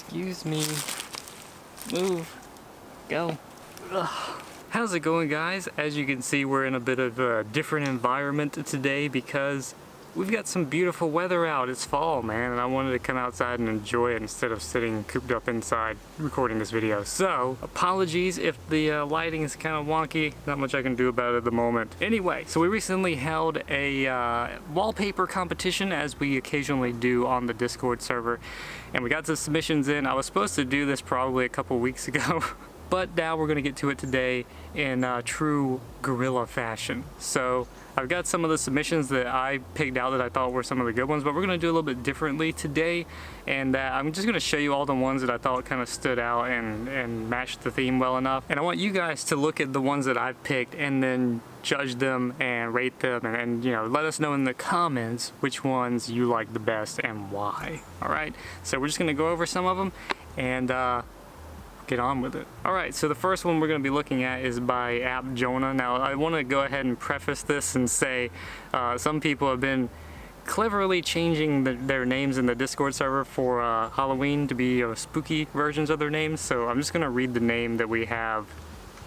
Excuse me. Move. Go. Ugh. How's it going, guys? As you can see, we're in a bit of a different environment today because we've got some beautiful weather out. It's fall, man, and I wanted to come outside and enjoy it instead of sitting cooped up inside recording this video. So, apologies if the lighting is kind of wonky. Not much I can do about it at the moment. Anyway, so we recently held a wallpaper competition, as we occasionally do on the Discord server, and we got the submissions in. I was supposed to do this probably a couple weeks ago. But now we're going to get to it today in true guerrilla fashion. So I've got some of the submissions that I picked out that I thought were some of the good ones, but we're going to do a little bit differently today. And I'm just going to show you all the ones that I thought kind of stood out and matched the theme well enough. And I want you guys to look at the ones that I've picked and then judge them and rate them and you know, let us know in the comments which ones you like the best and why. Alright, so we're just going to go over some of them and get on with it. Alright, so the first one we're going to be looking at is by Jonah. Now, I want to go ahead and preface this and say some people have been cleverly changing their names in the Discord server for Halloween to be spooky versions of their names, so I'm just going to read the name that we have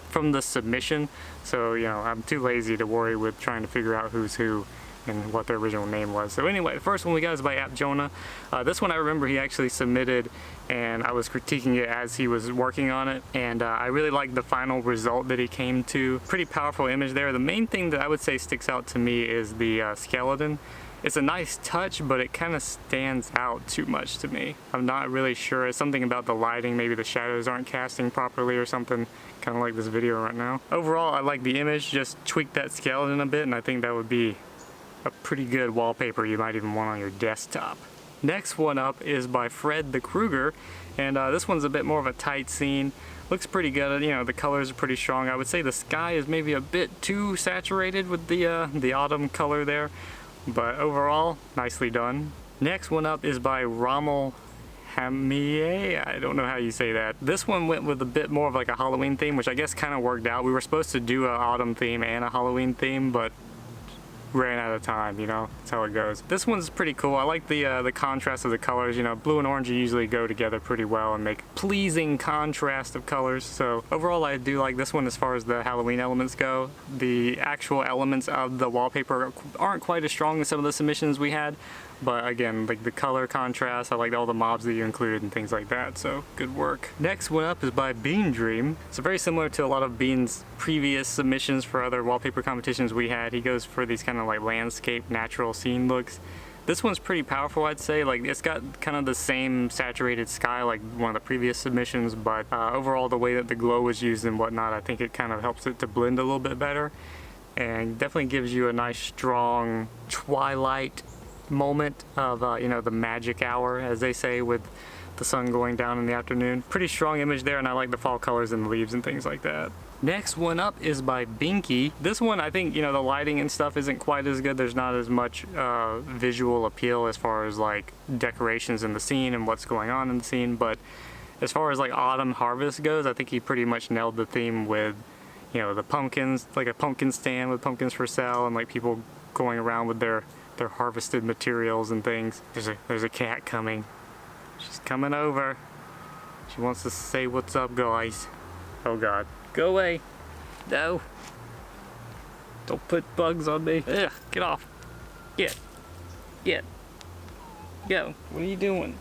from the submission. So, you know, I'm too lazy to worry with trying to figure out who's who and what their original name was. So anyway, the first one we got is by Jonah. This one I remember he actually submitted and I was critiquing it as he was working on it, and I really liked the final result that he came to. Pretty powerful image there. The main thing that I would say sticks out to me is the skeleton. It's a nice touch, but it kind of stands out too much to me. I'm not really sure. It's something about the lighting, maybe the shadows aren't casting properly or something, kind of like this video right now. Overall, I like the image, just tweak that skeleton a bit and I think that would be a pretty good wallpaper you might even want on your desktop. Next one up is by Fred the Kruger, and this one's a bit more of a tight scene. Looks pretty good, you know, the colors are pretty strong. I would say the sky is maybe a bit too saturated with the autumn color there, but overall, nicely done. Next one up is by Autumn Harvest. I don't know how you say that. This one went with a bit more of like a Halloween theme, which I guess kind of worked out. We were supposed to do an autumn theme and a Halloween theme, but ran out of time, you know, that's how it goes. This one's pretty cool. I like the contrast of the colors. You know, blue and orange usually go together pretty well and make pleasing contrast of colors. So overall, I do like this one as far as the Halloween elements go. The actual elements of the wallpaper aren't quite as strong as some of the submissions we had, but again, like the color contrast, I like all the mobs that you included and things like that, so good work. Next one up is by Bean Dream. So very similar to a lot of Bean's previous submissions for other wallpaper competitions we had. He goes for these kind of like landscape, natural scene looks. This one's pretty powerful, I'd say. Like, it's got kind of the same saturated sky like one of the previous submissions, but overall the way that the glow was used and whatnot, I think it kind of helps it to blend a little bit better and definitely gives you a nice strong twilight moment of you know, the magic hour, as they say, with the sun going down in the afternoon. Pretty strong image there, and I like the fall colors in the leaves and things like that. Next one up is by Binky. This one, I think, you know, the lighting and stuff isn't quite as good. There's not as much visual appeal as far as like decorations in the scene and what's going on in the scene, but as far as like Autumn Harvest goes, I think he pretty much nailed the theme with, you know, the pumpkins, like a pumpkin stand with pumpkins for sale and like people going around with their harvested materials and things. There's a cat coming. She's coming over. She wants to say what's up, guys. Oh god. Go away. No. Don't put bugs on me. Ugh, get off. Get. Go. What are you doing?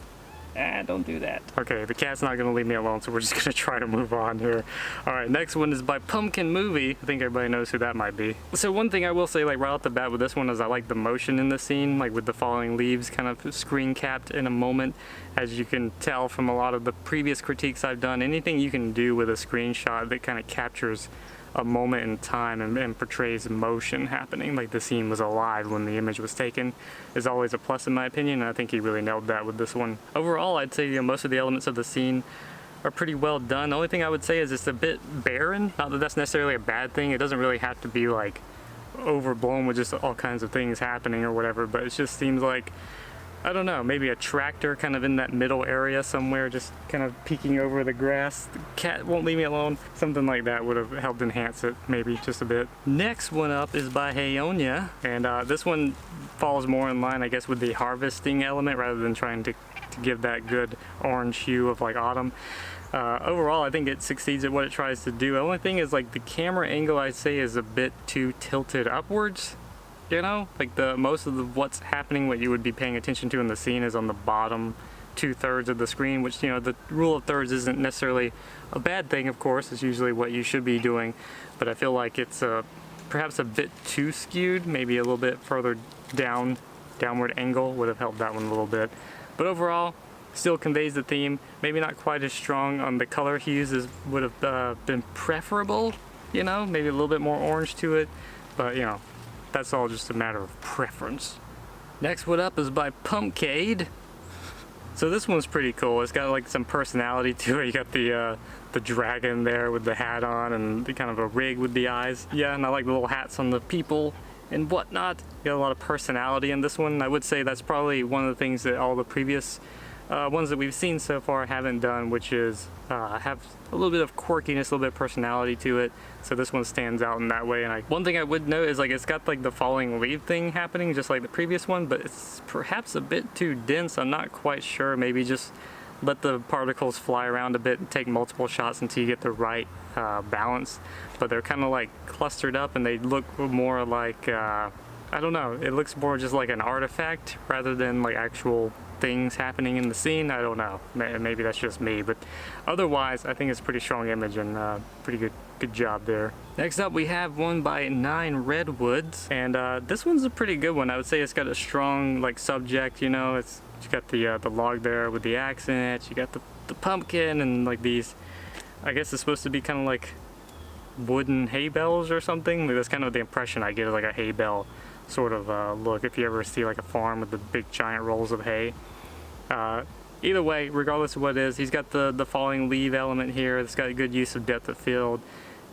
Ah, don't do that. Okay, the cat's not gonna leave me alone, so we're just gonna try to move on here. Alright, next one is by Pumpkin Movie. I think everybody knows who that might be. So one thing I will say, like right off the bat with this one, is I like the motion in the scene, like with the falling leaves kind of screen capped in a moment. As you can tell from a lot of the previous critiques I've done, anything you can do with a screenshot that kind of captures a moment in time and portrays motion happening, like the scene was alive when the image was taken, is always a plus in my opinion, and I think he really nailed that with this one. Overall, I'd say, you know, most of the elements of the scene are pretty well done. The only thing I would say is it's a bit barren. Not that that's necessarily a bad thing. It doesn't really have to be like overblown with just all kinds of things happening or whatever, but it just seems like, I don't know, maybe a tractor kind of in that middle area somewhere, just kind of peeking over the grass. The cat won't leave me alone. Something like that would have helped enhance it, maybe just a bit. Next one up is by Heyonia, and this one falls more in line, I guess, with the harvesting element rather than trying to to give that good orange hue of like autumn. Overall, I think it succeeds at what it tries to do. The only thing is like the camera angle, I'd say, is a bit too tilted upwards. You know, like most of the what's happening, what you would be paying attention to in the scene is on the bottom 2/3 of the screen, which, you know, the rule of thirds isn't necessarily a bad thing, of course. It's usually what you should be doing, but I feel like it's perhaps a bit too skewed. Maybe a little bit further downward angle would have helped that one a little bit. But overall, still conveys the theme. Maybe not quite as strong on the color hues as would have been preferable, you know, maybe a little bit more orange to it, but you know, that's all just a matter of preference. Next one up is by Pumpcade. So this one's pretty cool. It's got like some personality to it. You got the dragon there with the hat on and the kind of a rig with the eyes. Yeah, and I like the little hats on the people and whatnot. You got a lot of personality in this one. I would say that's probably one of the things that all the previous ones that we've seen so far haven't done, which is have a little bit of quirkiness, a little bit of personality to it. So this one stands out in that way. And one thing I would note is like it's got like the falling leaf thing happening just like the previous one, but it's perhaps a bit too dense. I'm not quite sure. Maybe just let the particles fly around a bit and take multiple shots until you get the right balance. But they're kind of like clustered up and they look more like, I don't know, it looks more just like an artifact rather than like actual things happening in the scene. I don't know, maybe that's just me, but otherwise I think it's a pretty strong image and pretty good job there. Next up we have one by 9 Redwoods, and this one's a pretty good one. I would say it's got a strong like subject, you know, you got the log there with the axe in it, you got the pumpkin and like these, I guess it's supposed to be kind of like wooden hay bales or something. That's kind of the impression I get, of like a hay bale sort of look if you ever see like a farm with the big giant rolls of hay. Either way, regardless of what it is, he's got the falling leaf element here. It's got a good use of depth of field.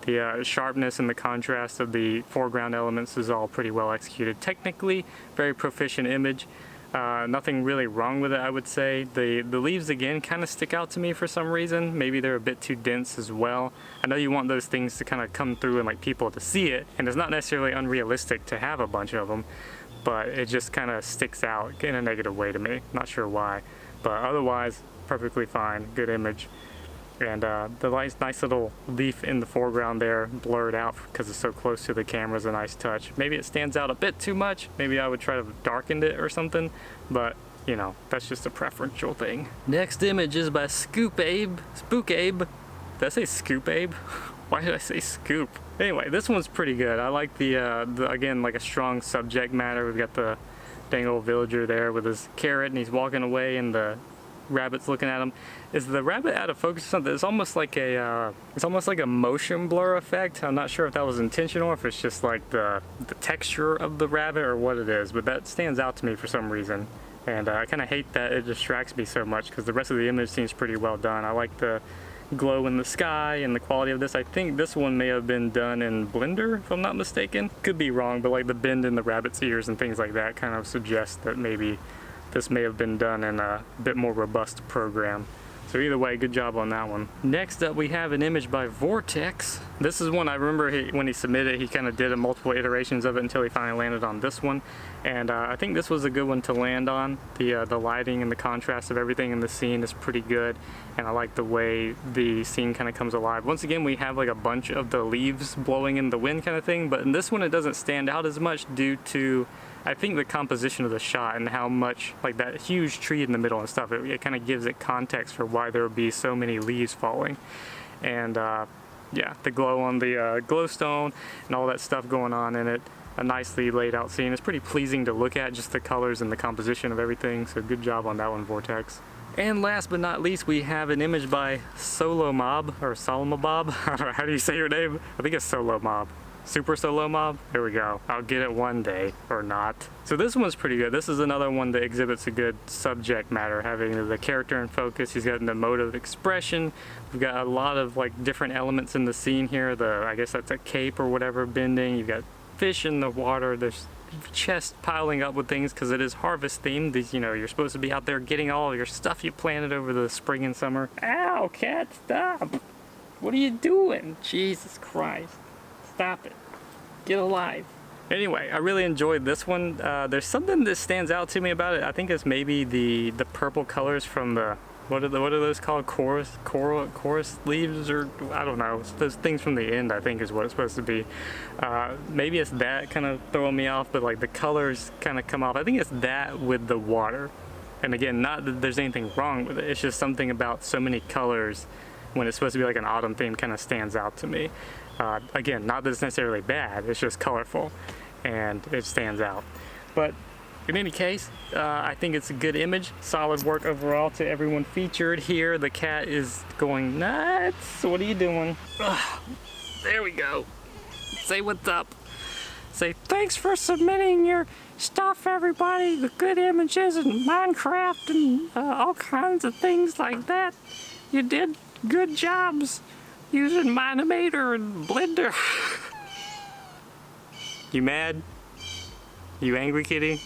The sharpness and the contrast of the foreground elements is all pretty well executed. Technically, very proficient image. Nothing really wrong with it, I would say. The leaves again kind of stick out to me for some reason. Maybe they're a bit too dense as well. I know you want those things to kind of come through and like people to see it, and it's not necessarily unrealistic to have a bunch of them, but it just kind of sticks out in a negative way to me. Not sure why, but otherwise perfectly fine, good image. And the nice little leaf in the foreground there, blurred out because it's so close to the camera, is a nice touch. Maybe it stands out a bit too much. Maybe I would try to darken it or something, but you know, that's just a preferential thing. Next image is by Spookabe. Did I say Scoopabe? Why did I say Scoop? Anyway, this one's pretty good. I like the again, like a strong subject matter. We've got the dang old villager there with his carrot and he's walking away and the rabbit's looking at him. Is the rabbit out of focus or something? It's almost like a motion blur effect. I'm not sure if that was intentional or if it's just like the texture of the rabbit or what it is, but that stands out to me for some reason. And I kind of hate that it distracts me so much because the rest of the image seems pretty well done. I like the glow in the sky and the quality of this. I think this one may have been done in Blender, if I'm not mistaken. Could be wrong, but like the bend in the rabbit's ears and things like that kind of suggest that maybe this may have been done in a bit more robust program. So either way, good job on that one. Next up, we have an image by Vortex. This is one I remember when he submitted, he kind of did multiple iterations of it until he finally landed on this one. And I think this was a good one to land on. The lighting and the contrast of everything in the scene is pretty good. And I like the way the scene kind of comes alive. Once again, we have like a bunch of the leaves blowing in the wind kind of thing, but in this one it doesn't stand out as much due to, I think, the composition of the shot and how much, like that huge tree in the middle and stuff, it kind of gives it context for why there would be so many leaves falling. And yeah, the glow on the glowstone and all that stuff going on in it. A nicely laid out scene. It's pretty pleasing to look at, just the colors and the composition of everything, so good job on that one, Vortex. And last but not least, we have an image by Solo Mob, or Solomobob. I don't know, how do you say your name? I think it's Solo Mob. Super Solo Mob? There we go. I'll get it one day, or not. So this one's pretty good. This is another one that exhibits a good subject matter, having the character in focus. He's got an emotive expression. We've got a lot of like different elements in the scene here. I guess that's a cape or whatever bending. You've got fish in the water. There's chests piling up with things because it is harvest themed. These, you know, you're supposed to be out there getting all your stuff you planted over the spring and summer. Ow, cat, stop! What are you doing? Jesus Christ. Stop it. Get alive. Anyway, I really enjoyed this one. There's something that stands out to me about it. I think it's maybe the purple colors from the, what are those called? Chorus leaves, or I don't know. It's those things from the end, I think is what it's supposed to be. Maybe it's that kind of throwing me off, but like the colors kind of come off. I think it's that with the water. And again, not that there's anything wrong with it. It's just something about so many colors when it's supposed to be like an autumn theme kind of stands out to me. Again, not that it's necessarily bad, it's just colorful and it stands out. But in any case, I think it's a good image. Solid work overall to everyone featured here. The cat is going nuts. What are you doing? Ugh, there we go. Say what's up. Say thanks for submitting your stuff, everybody. The good images and Minecraft and all kinds of things like that. You did good jobs using mine-imator and Blender. You mad? You angry, kitty?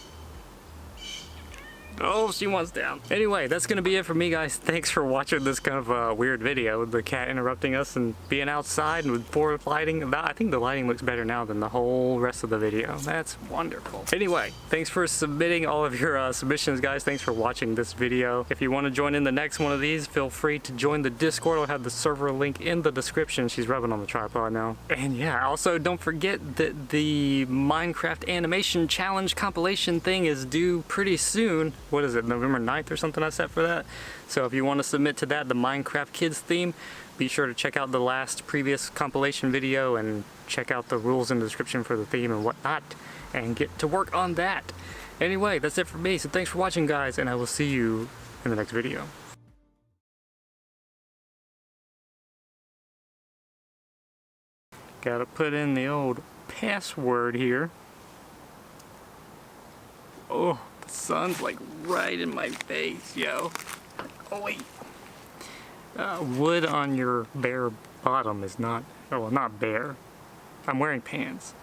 Oh, she wants down. Anyway, that's gonna be it for me, guys. Thanks for watching this kind of weird video with the cat interrupting us and being outside and with poor lighting. I think the lighting looks better now than the whole rest of the video. That's wonderful. Anyway, thanks for submitting all of your submissions, guys. Thanks for watching this video. If you want to join in the next one of these, feel free to join the Discord. I'll have the server link in the description. She's rubbing on the tripod now. And yeah, also don't forget that the Minecraft animation challenge compilation thing is due pretty soon. What is it, November 9th or something I set for that? So if you want to submit to that, the Minecraft Kids theme, be sure to check out the last previous compilation video and check out the rules in the description for the theme and whatnot, and get to work on that. Anyway, that's it for me, so thanks for watching, guys, and I will see you in the next video. Gotta put in the old password here. Oh, the sun's like right in my face, yo. Oh wait. Wood on your bare bottom is not, oh well, not bare. I'm wearing pants.